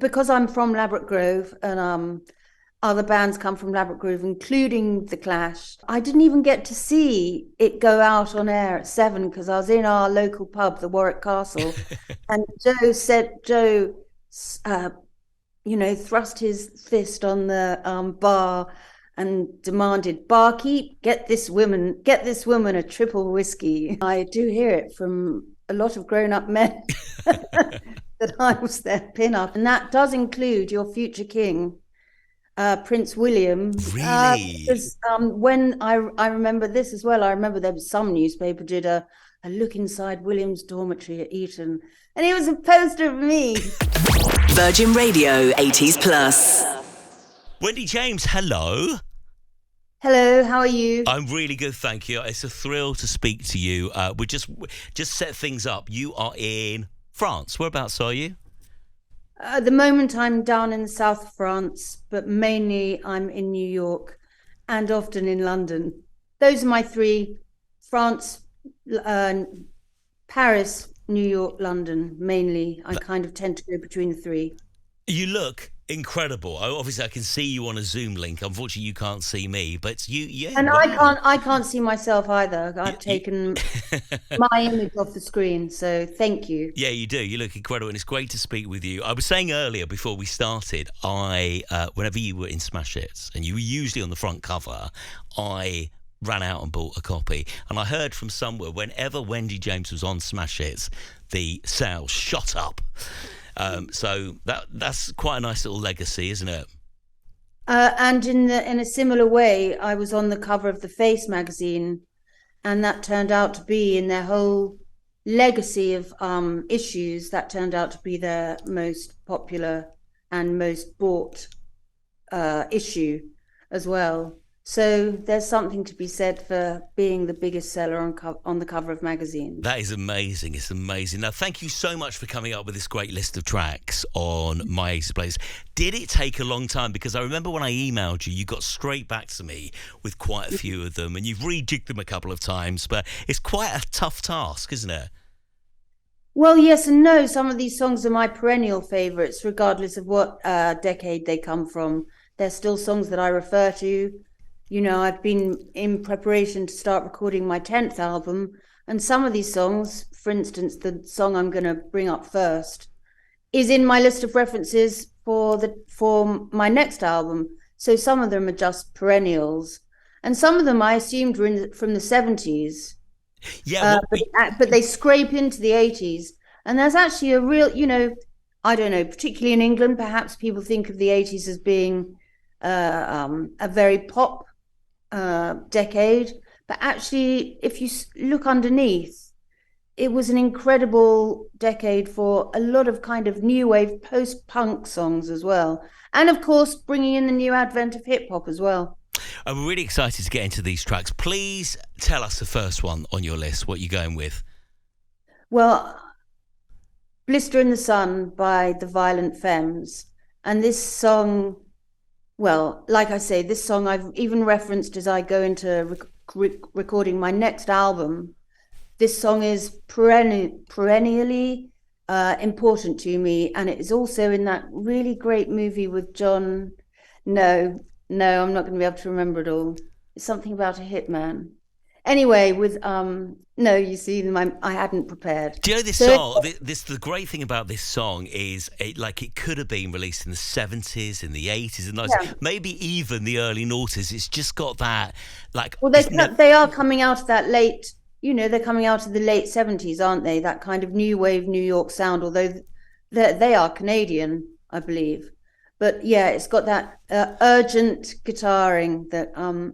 Because I'm from Ladbroke Grove and other bands come from Ladbroke Grove, including The Clash. I didn't even get to see it go out on air at 7 because I was in our local pub, the Warwick Castle, and Joe, thrust his fist on the bar and demanded, "Barkeep, get this woman a triple whiskey." I do hear it from a lot of grown-up men that I was their pin-up, and that does include your future king, Prince William. Really? Because when I remember this as well, I remember there was some newspaper did a look inside William's dormitory at Eton, and it was a poster of me. Virgin Radio 80s Plus. Wendy James, hello. Hello, how are you? I'm really good, thank you. It's a thrill to speak to you. We just set things up. You are in France. Whereabouts are you? At the moment, I'm down in the south of France, but mainly I'm in New York and often in London. Those are my three: France, Paris, New York, London, mainly. I kind of tend to go between the three. You look incredible. Obviously, I can see you on a Zoom link. Unfortunately, you can't see me, but you, yeah. And wow. I can't see myself either. I've taken my image off the screen, so thank you. Yeah, you do. You look incredible, and it's great to speak with you. I was saying earlier before we started, whenever you were in Smash Hits, and you were usually on the front cover, I ran out and bought a copy. And I heard from somewhere, whenever Wendy James was on Smash Hits, the sales shot up. So that's quite a nice little legacy, isn't it? And in a similar way, I was on the cover of the Face magazine, and that turned out to be, in their whole legacy of issues, that turned out to be their most popular and most bought issue as well. So there's something to be said for being the biggest seller on the cover of magazines. That is amazing. It's amazing. Now, thank you so much for coming up with this great list of tracks on My 80s Playlist. Did it take a long time? Because I remember when I emailed you, you got straight back to me with quite a few of them, and you've rejigged them a couple of times, but it's quite a tough task, isn't it? Well, yes and no. Some of these songs are my perennial favorites, regardless of what decade they come from. They're still songs that I refer to. You know, I've been in preparation to start recording my 10th album, and some of these songs, for instance, the song I'm going to bring up first, is in my list of references for my next album. So some of them are just perennials, and some of them I assumed were from the 70s. Yeah, but they scrape into the 80s, and there's actually a real, I don't know, particularly in England, perhaps people think of the 80s as being a very pop decade, but actually, if you look underneath, it was an incredible decade for a lot of kind of new wave post-punk songs as well, and of course bringing in the new advent of hip-hop as well. I'm really excited to get into these tracks. Please tell us the first one on your list, what you're going with. Well, Blister in the Sun by the Violent Femmes, and this song, well, like I say, this song I've even referenced as I go into recording my next album. This song is perennially important to me, and it is also in that really great movie with John. No, I'm not going to be able to remember it all. It's something about a hitman. Anyway, with no, you see, I hadn't prepared. Do you know this song? The great thing about this song is it could have been released in the 70s, in the 80s, and 90s, maybe even the early noughties. It's just got that Well, they are coming out of that late. They're coming out of the late 70s, aren't they? That kind of new wave New York sound. Although they are Canadian, I believe. But yeah, it's got that urgent guitaring that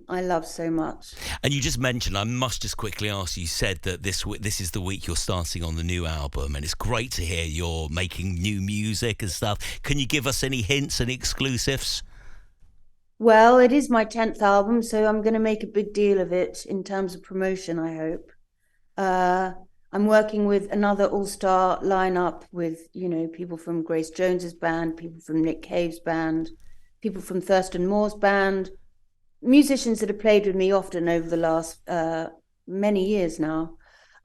I love so much. And you just mentioned, I must just quickly ask you said that this is the week you're starting on the new album, and it's great to hear you're making new music and stuff. Can you give us any hints and exclusives? Well, it is my 10th album, so I'm going to make a big deal of it in terms of promotion, I hope. I'm working with another all-star lineup with, people from Grace Jones's band, people from Nick Cave's band, people from Thurston Moore's band, musicians that have played with me often over the last many years now.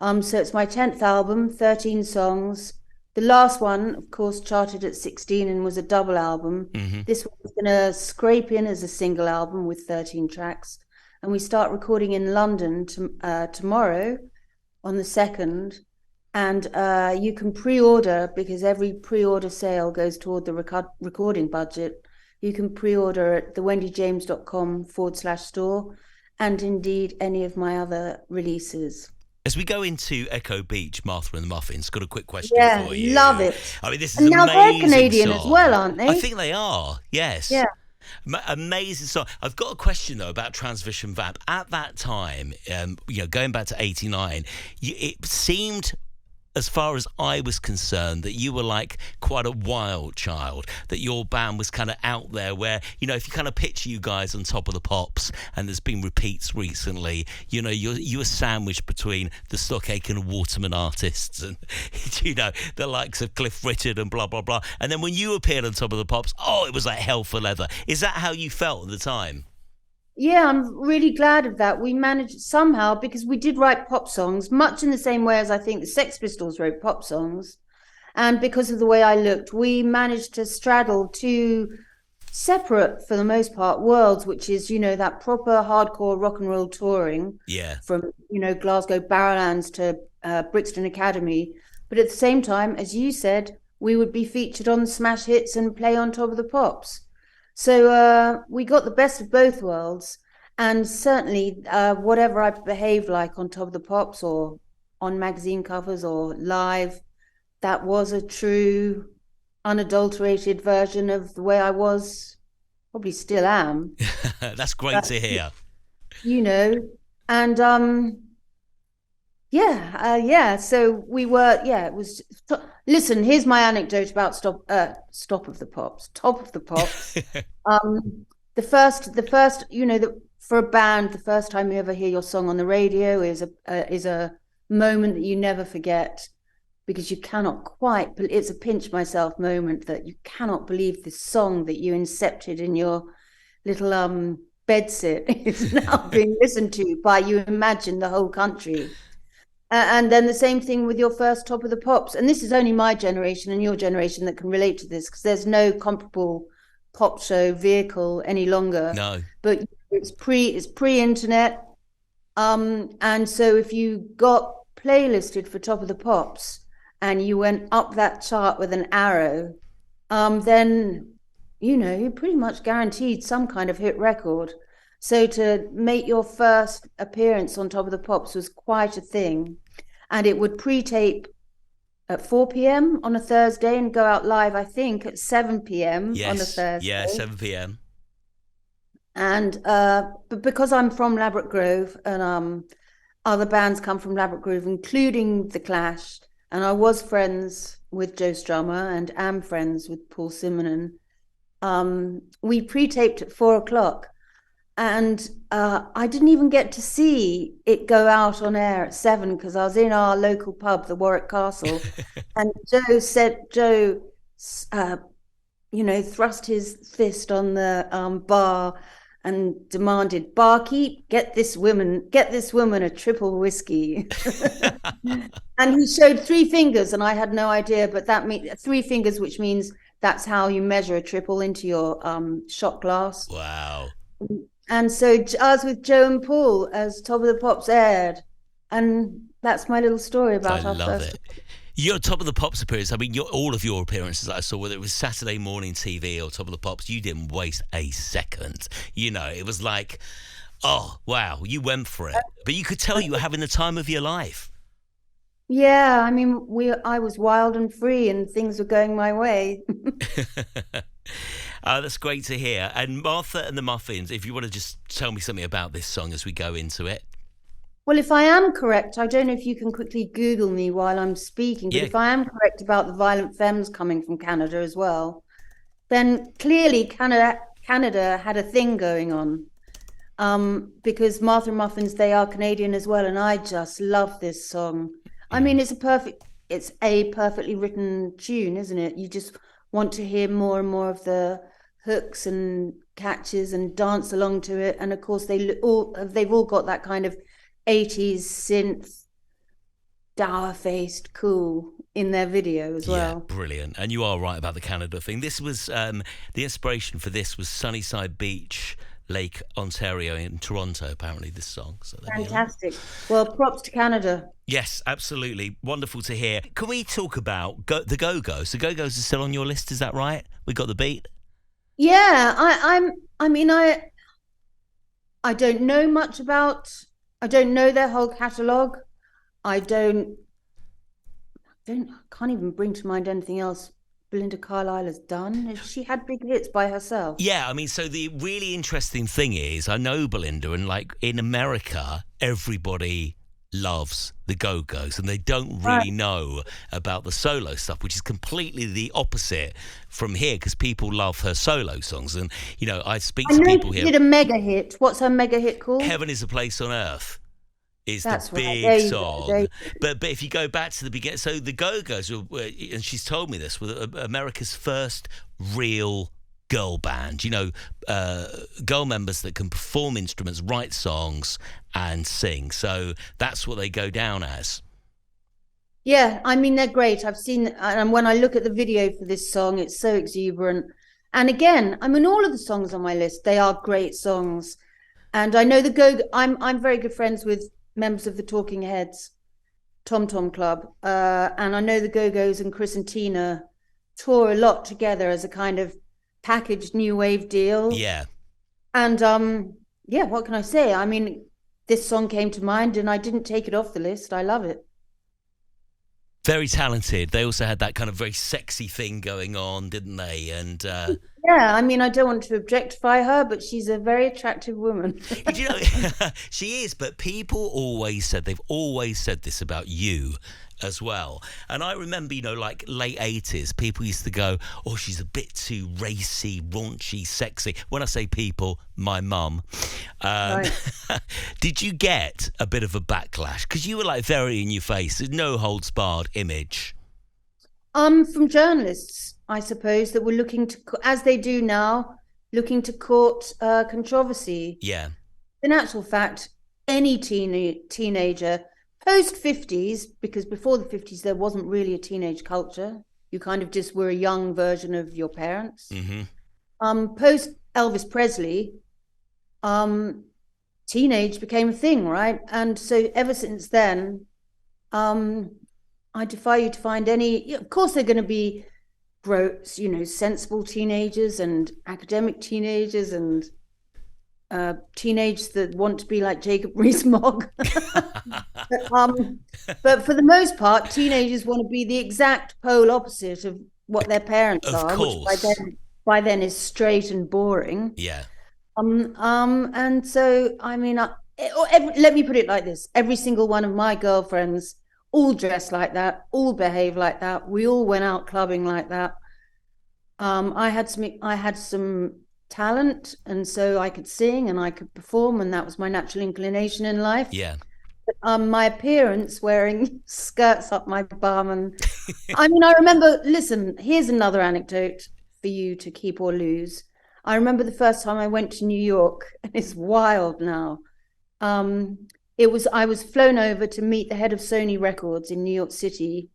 So it's my 10th album, 13 songs. The last one, of course, charted at 16 and was a double album. Mm-hmm. This one's going to scrape in as a single album with 13 tracks. And we start recording in London tomorrow on the 2nd. And you can pre-order, because every pre-order sale goes toward the recording budget. You can pre-order at thewendyjames.com/store, and indeed any of my other releases. As we go into Echo Beach, Martha and the Muffins, got a quick question for you. Love it. I mean, this is and an now amazing they're Canadian song. as well, aren't they? I think they are, yes. Yeah. Amazing song. I've got a question, though, about Transvision Vamp. At that time, going back to 89, it seemed, as far as I was concerned, that you were like quite a wild child, that your band was kind of out there where, if you kind of picture you guys on Top of the Pops, and there's been repeats recently, you were sandwiched between the Stock Aitken and Waterman artists and, the likes of Cliff Richard and blah, blah, blah. And then when you appeared on Top of the Pops, it was like hell for leather. Is that how you felt at the time? Yeah, I'm really glad of that. We managed somehow, because we did write pop songs, much in the same way as I think the Sex Pistols wrote pop songs. And because of the way I looked, we managed to straddle two separate, for the most part, worlds, which is, that proper hardcore rock and roll touring. Yeah. From, Glasgow Barrowlands to Brixton Academy. But at the same time, as you said, we would be featured on Smash Hits and play on Top of the Pops. So we got the best of both worlds, and certainly whatever I behaved like on Top of the Pops or on magazine covers or live, that was a true, unadulterated version of the way I was, probably still am. That's great to hear. And so we were, it was. Listen, here's my anecdote about Top of the Pops. The first, for a band, the first time you ever hear your song on the radio is a moment that you never forget, because you cannot quite. But it's a pinch myself moment that you cannot believe this song that you incepted in your little bedsit is now being listened to by, you imagine, the whole country. And then the same thing with your first Top of the Pops. And this is only my generation and your generation that can relate to this, because there's no comparable pop show vehicle any longer. No. But it's pre-internet. And so if you got playlisted for Top of the Pops and you went up that chart with an arrow, then, you're pretty much guaranteed some kind of hit record. So to make your first appearance on Top of the Pops was quite a thing. And it would pre-tape at 4 p.m. on a Thursday and go out live, I think, at 7 p.m. on a Thursday. Yeah, 7 p.m. And but because I'm from Ladbroke Grove, and other bands come from Ladbroke Grove, including The Clash, and I was friends with Joe Strummer and am friends with Paul Simonon, we pre-taped at 4 o'clock. And I didn't even get to see it go out on air at 7, because I was in our local pub, the Warwick Castle. And Joe thrust his fist on the bar and demanded, "Barkeep, get this woman a triple whiskey." And he showed 3 fingers, and I had no idea, but that means 3 fingers, which means that's how you measure a triple into your shot glass. Wow. And so I was with Joe and Paul as Top of the Pops aired. And that's my little story about our first. I love it. Your Top of the Pops appearance, I mean, all of your appearances that I saw, whether it was Saturday morning TV or Top of the Pops, you didn't waste a second. It was like, oh, wow, you went for it. But you could tell you were having the time of your life. Yeah, I mean, I was wild and free and things were going my way. That's great to hear. And Martha and the Muffins, if you want to just tell me something about this song as we go into it. Well, if I am correct, I don't know if you can quickly Google me while I'm speaking, but if I am correct about the Violent Femmes coming from Canada as well, then clearly Canada had a thing going on, because Martha and Muffins, they are Canadian as well, and I just love this song. I mean, it's a perfectly written tune, isn't it? You just want to hear more and more of the hooks and catches and dance along to it. And of course, they've all got that kind of 80s synth, dour-faced, cool in their video as well. Yeah, brilliant. And you are right about the Canada thing. This was the inspiration for this was Sunnyside Beach, Lake Ontario in Toronto, apparently, this song. So Fantastic. Well, props to Canada. Yes, absolutely. Wonderful to hear. Can we talk about the Go-Go's? The Go-Go's are still on your list, is that right? We got the beat? Yeah, I don't know much about, I don't know their whole catalogue. I can't even bring to mind anything else Belinda Carlisle has done. She had big hits by herself. Yeah, I mean, so the really interesting thing is, I know Belinda, and like in America, everybody loves the Go-Go's, and they don't really know about the solo stuff, which is completely the opposite from here, because people love her solo songs. And, you know, I speak to people here. She did a mega hit. What's her mega hit called? Heaven is a Place on Earth. Is That's the big right. song. But if you go back to the beginning, so the Go-Go's, and she's told me this, were America's first real girl band. You know, girl members that can perform instruments, write songs, and sing. So that's what they go down as. Yeah, I mean, they're great. I've seen, and when I look at the video for this song, it's so exuberant. And again, I mean, all of the songs on my list, they are great songs. And I know I'm very good friends with members of the Talking Heads, Tom Tom Club, and I know the Go-Go's and Chris and Tina tour a lot together as a kind of packaged new wave deal. Yeah. And yeah, what can I say? I mean, this song came to mind and I didn't take it off the list. I love it. Very talented. They also had that kind of very sexy thing going on, didn't they? And yeah, I mean, I don't want to objectify her, but she's a very attractive woman. You know, she is, but they've always said this about you as well. And I remember, you know, like late 80s, people used to go, oh, she's a bit too racy, raunchy, sexy. When I say people, my mum. Right. Did you get a bit of a backlash? Because you were like very in your face, no holds barred image. From journalists, I suppose, that were looking to, as they do now, looking to court controversy. Yeah. In actual fact, any teenager post-50s, because before the 50s, there wasn't really a teenage culture. You kind of just were a young version of your parents. Mm-hmm. Post-Elvis Presley, teenage became a thing, right? And so ever since then, I defy you to find any. Of course, they're going to be sensible teenagers and academic teenagers and teenagers that want to be like Jacob Rees-Mogg. But for the most part, teenagers want to be the exact pole opposite of what their parents are, course. Which by then is straight and boring. Yeah. And so, I mean, let me put it like this: every single one of my girlfriends all dressed like that, all behave like that. We all went out clubbing like that. I had some talent, and so I could sing and I could perform, and that was my natural inclination in life. Yeah. My appearance, wearing skirts up my bum, and I mean, I remember. Listen, here's another anecdote for you to keep or lose. I remember the first time I went to New York, and it's wild now. I was flown over to meet the head of Sony Records in New York City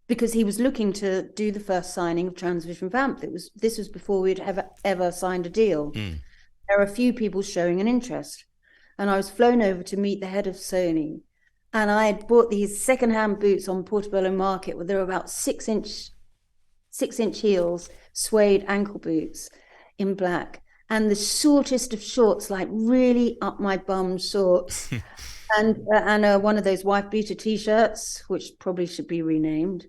because he was looking to do the first signing of Transvision Vamp. This was before we'd ever signed a deal. There are a few people showing an interest, and I was flown over to meet the head of Sony. And I had bought these secondhand boots on Portobello Market, where they were about 6-inch heels, suede ankle boots in black. And the shortest of shorts, like really up my bum shorts, and one of those wife beater T-shirts, which probably should be renamed.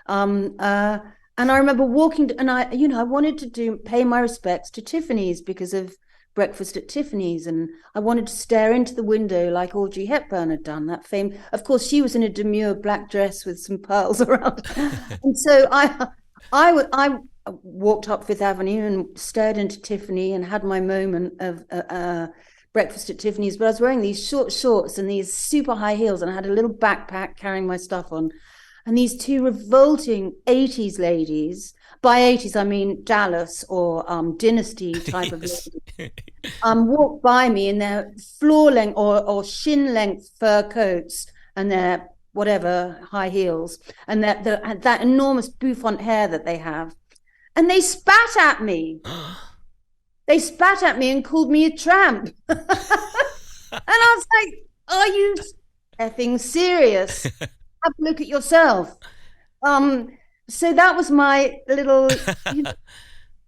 And I remember walking, and I wanted to pay my respects to Tiffany's because of Breakfast at Tiffany's, and I wanted to stare into the window like Audrey Hepburn had done. That fame, of course, she was in a demure black dress with some pearls around, and so I walked up Fifth Avenue and stared into Tiffany and had my moment of Breakfast at Tiffany's. But I was wearing these short shorts and these super high heels, and I had a little backpack carrying my stuff on. And these two revolting 80s ladies, by 80s I mean Dallas or Dynasty type of ladies, walked by me in their floor length or shin length fur coats and their whatever, high heels, and that enormous bouffant hair that they have. And they spat at me. They spat at me and called me a tramp. And I was like, are you effing serious? Have a look at yourself. So that was my little,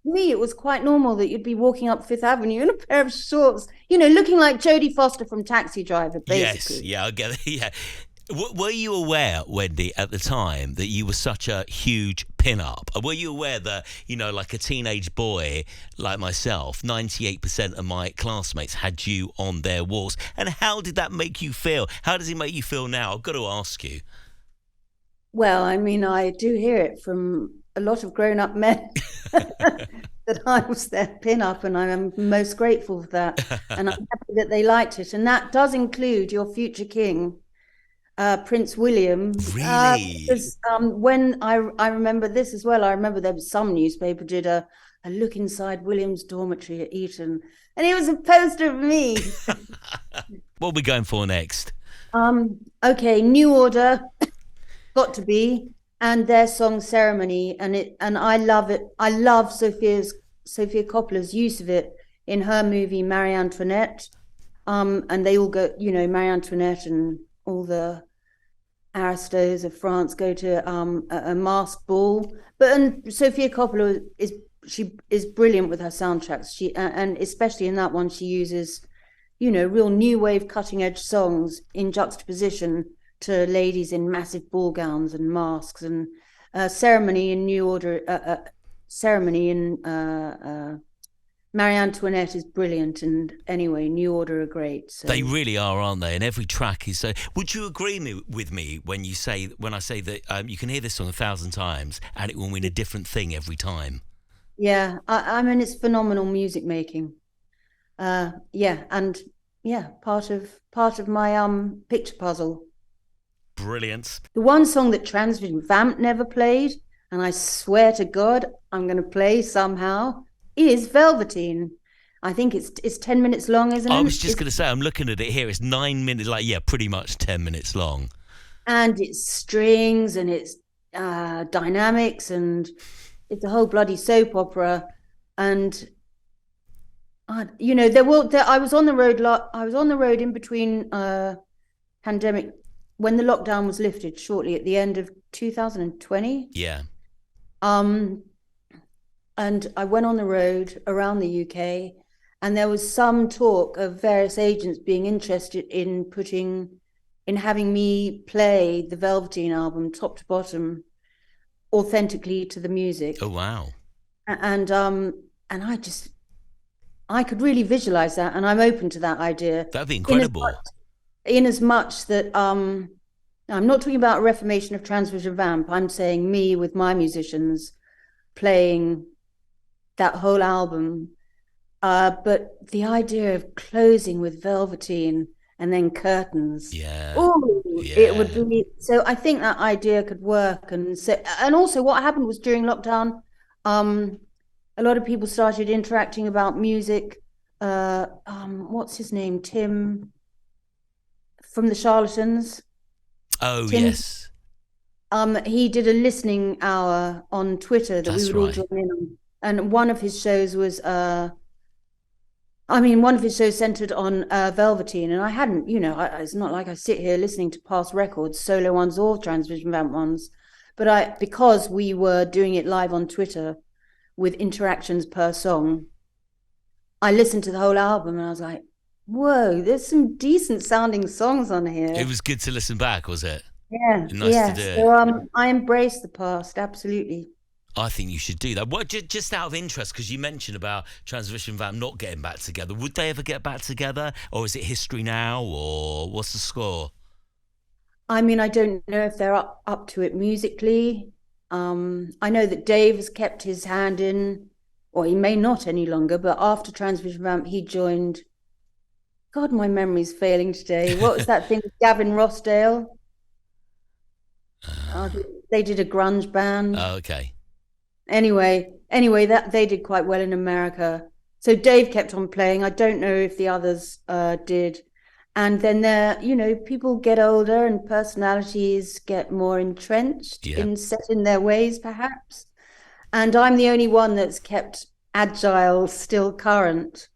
me, it was quite normal that you'd be walking up Fifth Avenue in a pair of shorts, looking like Jodie Foster from Taxi Driver, basically. Yes, yeah, I get it, yeah. Were you aware, Wendy, at the time that you were such a huge pin-up? Were you aware that, like a teenage boy like myself, 98% of my classmates had you on their walls? And how did that make you feel? How does it make you feel now? I've got to ask you. Well, I mean, I do hear it from a lot of grown-up men that I was their pin-up, and I'm most grateful for that. And I'm happy that they liked it. And that does include your future king, Prince William. Really? Because when I remember this as well, I remember there was some newspaper did a look inside William's dormitory at Eton, and it was a poster of me. What are we going for next? Okay, New Order, got to be, and their song Ceremony, and I love it. I love Sofia Coppola's use of it in her movie Marie Antoinette. And they all go, Marie Antoinette and all the aristos of France go to a masked ball. And Sofia Coppola is brilliant with her soundtracks. And especially in that one, she uses, real new wave cutting edge songs in juxtaposition to ladies in massive ball gowns and masks. And Ceremony in New Order, Ceremony in Marie Antoinette is brilliant, and anyway, New Order are great. So. They really are, aren't they? And every track is so. Would you agree with me when I say that you can hear this song 1,000 times and it will mean a different thing every time? Yeah, I mean it's phenomenal music making. Part of my picture puzzle. Brilliant. The one song that Transvision Vamp never played, and I swear to God I'm going to play somehow, is Velveteen. I think it's 10 minutes long, isn't it? I was just going to say, I'm looking at it here. It's 9 minutes, pretty much 10 minutes long. And it's strings and it's dynamics and it's a whole bloody soap opera. And I was on the road. I was on the road in between pandemic when the lockdown was lifted shortly at the end of 2020. Yeah. And I went on the road around the UK, and there was some talk of various agents being interested in having me play the Velveteen album top to bottom, authentically to the music. Oh wow! And I could really visualize that, and I'm open to that idea. That'd be incredible. In as much that I'm not talking about a reformation of Transvision Vamp. I'm saying me with my musicians playing that whole album, but the idea of closing with Velveteen and then curtains, it would be. So I think that idea could work. And also what happened was during lockdown, a lot of people started interacting about music. What's his name? Tim from the Charlatans. Oh, Tim, yes. He did a listening hour on Twitter that we would all join in on. And one of his shows was, centered on Velveteen. And I hadn't, it's not like I sit here listening to past records, solo ones or Transvision Vamp ones. But because we were doing it live on Twitter with interactions per song, I listened to the whole album and I was like, whoa, there's some decent sounding songs on here. It was good to listen back, was it? Yeah. Nice to do. So I embrace the past, absolutely. I think you should do that. What, just out of interest, because you mentioned about Transvision Vamp not getting back together. Would they ever get back together, or is it history now, or what's the score? I mean, I don't know if they're up to it musically. I know that Dave has kept his hand in, or he may not any longer, but after Transvision Vamp, he joined. God, my memory's failing today. What was that thing with Gavin Rossdale? They did a grunge band. Oh, okay. Anyway, that they did quite well in America. So Dave kept on playing. I don't know if the others did. And then people get older and personalities get more entrenched in set in their ways, perhaps. And I'm the only one that's kept agile, still current.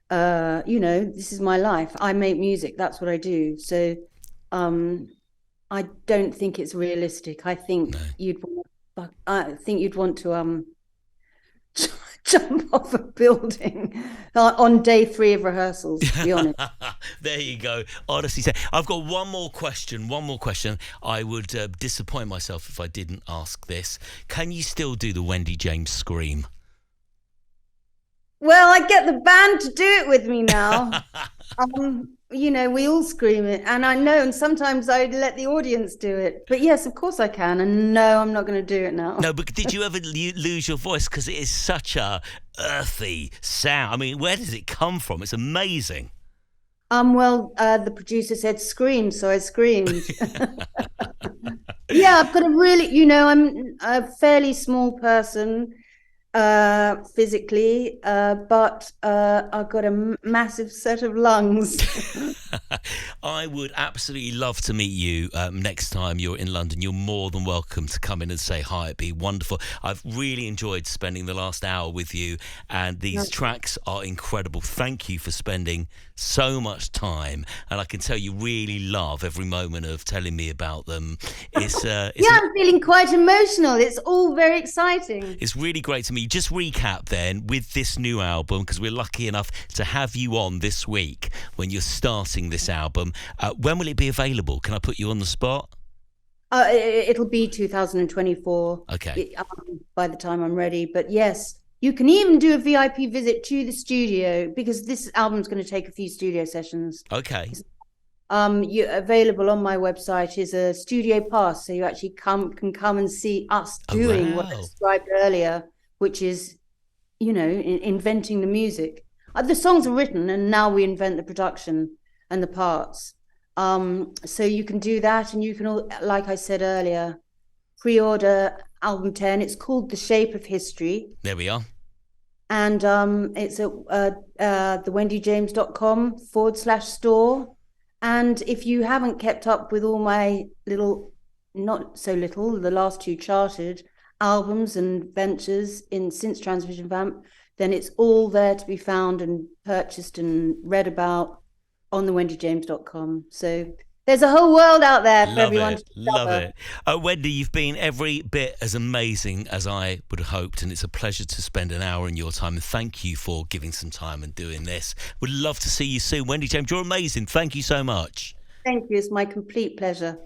This is my life. I make music. That's what I do. So I don't think it's realistic. I think you'd want to jump off a building on day 3 of rehearsals, to be honest. There you go. Honestly, I've got one more question. I would disappoint myself if I didn't ask this. Can you still do the Wendy James scream? Well, I get the band to do it with me now. We all scream it, and I know, and sometimes I let the audience do it. But yes, of course I can, and no, I'm not going to do it now. No, but did you ever lose your voice? Because it is such a earthy sound. I mean, where does it come from? It's amazing. The producer said scream, so I screamed. Yeah, I've got I'm a fairly small person physically, but I've got a massive set of lungs. I would absolutely love to meet you next time you're in London. You're more than welcome to come in and say hi. It'd be wonderful. I've really enjoyed spending the last hour with you, and these tracks are incredible. Thank you for spending so much time, and I can tell you really love every moment of telling me about them. I'm feeling quite emotional. It's all very exciting. It's really great to meet you. Just recap then with this new album, because we're lucky enough to have you on this week when you're starting this album. When will it be available? Can I put you on the spot? It'll be 2024. Okay. By the time I'm ready. But yes, you can even do a VIP visit to the studio, because this album's going to take a few studio sessions. Okay. Available on my website is a studio pass, so you actually can come and see us doing what I described earlier, which is, inventing the music. The songs are written, and now we invent the production and the parts. So you can do that, and you can, like I said earlier, pre-order album 10. It's called The Shape of History. There we are. And it's at thewendyjames.com/store. And if you haven't kept up with all my the last 2 charted albums and ventures since Transvision Vamp, then it's all there to be found and purchased and read about on thewendyjames.com. So there's a whole world out there for everyone to discover. Love it. Wendy, you've been every bit as amazing as I would have hoped, and it's a pleasure to spend an hour in your time. And thank you for giving some time and doing this. Would love to see you soon. Wendy James, you're amazing. Thank you so much. Thank you. It's my complete pleasure.